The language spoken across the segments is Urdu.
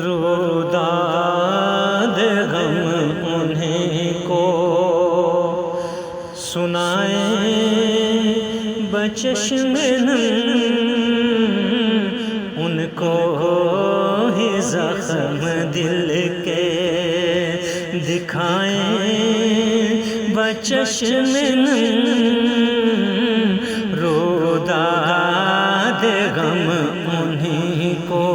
روداد غم انہیں کو سنائیں بچشم نم، ان کو ہی زخم دل کے دکھائیں بچشم نم، روداد غم انہیں کو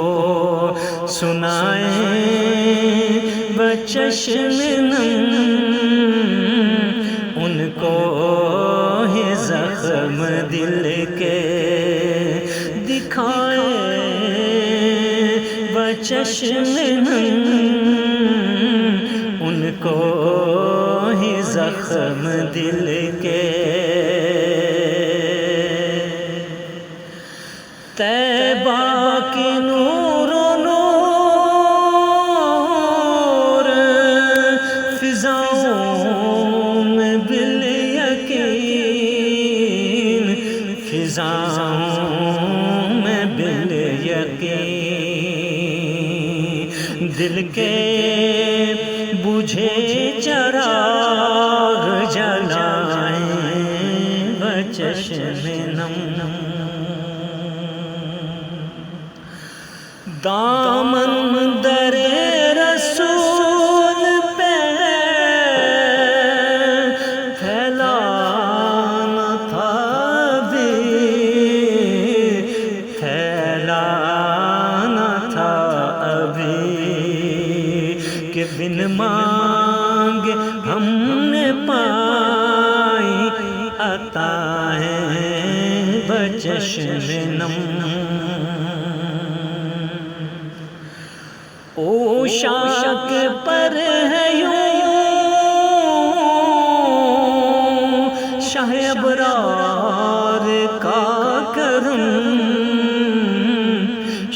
سنائیں بچشم نم، ان کو ہی زخم دل کے دکھائیں بچشم نم، ان کو ہی زخم دل کے۔ طیبہ کی نور و نور فضاؤں میں بالیقین، فضاؤں میں بالیقین، دل کے بجھے چراغ جلائیں بچشم نم، دامن در رسول پہ پھیلانا تھا ابھی، پھیلانا تھا ابھی، کہ بن مانگے ہم نے پائی عطائیں بچشم نم۔ اوشاک پر ہے یوں شاہ ابرار کا کرم،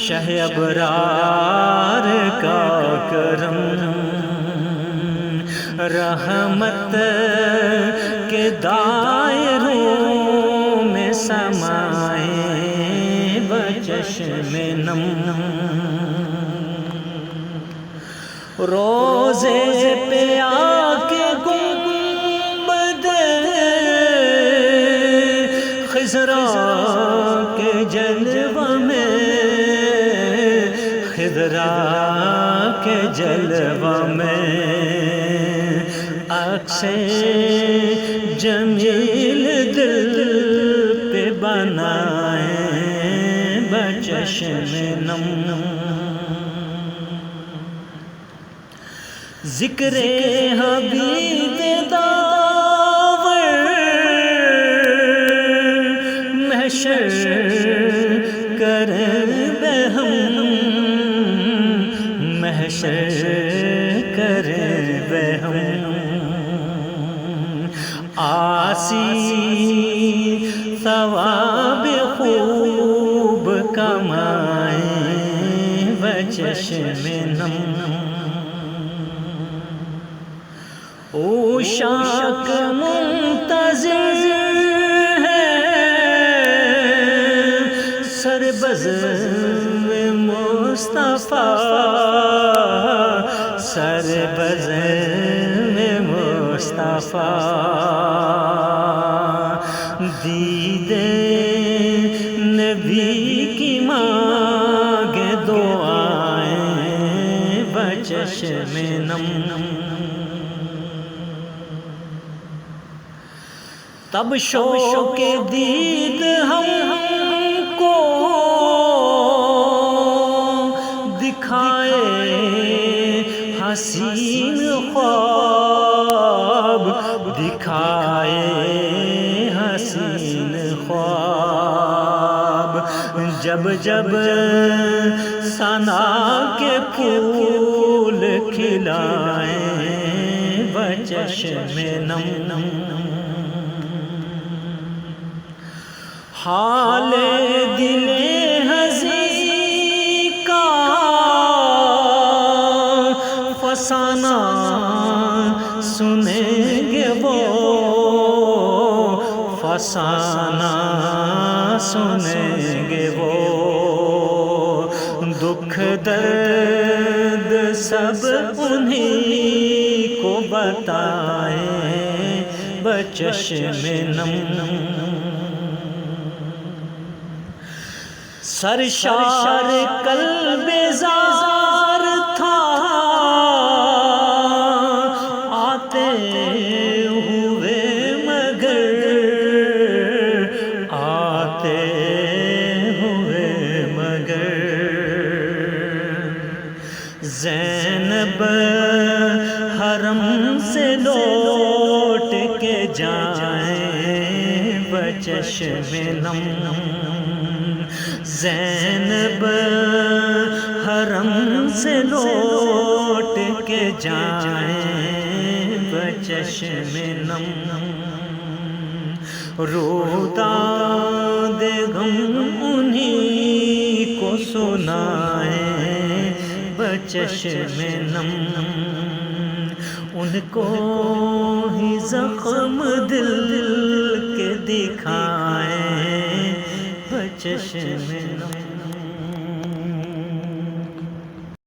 شاہ ابرار کا کرم، رحمت کے دائروں میں سمائیں بچشم نم، روزے پہ آ کے گنبد خضرا کے جلوہ میں، خضرا کے جلوہ میں، عکس جمیل دل پہ بنائیں بچشم نم، ذکر حبیب داور محشر کریں بہم، محشر کریں بہم، آسی ثواب خوب کمائیں بچشم نم، اوشاک منتظر ہے سر بزم مصطفیٰ، سر بزم مصطفیٰ، دید نبی کی مانگے دعائیں بچشم نم، تب شوق دید ہم کو دکھائے حسین خواب، دکھائے حسین خواب، جب جب ثنا کے پھول کھلائیں بچشم نم، حال دل ہزی کا فسانہ سنیں گے وہ، افسانہ سنیں گے وہ، دکھ درد سب انہی کو بتائیں بچشم نم۔ سرشار قلب زار تھا آتے ہوئے مگر، آتے ہوئے مگر، زینب حرم سے لوٹ کے جائیں بچشم نم۔ زینب حرم سے لوٹ کے جائیں بچشم نم، روداد غم انہی کو سنائیں بچشم نم، ان کو ہی زخم دل کے دکھائیں بچشم نم۔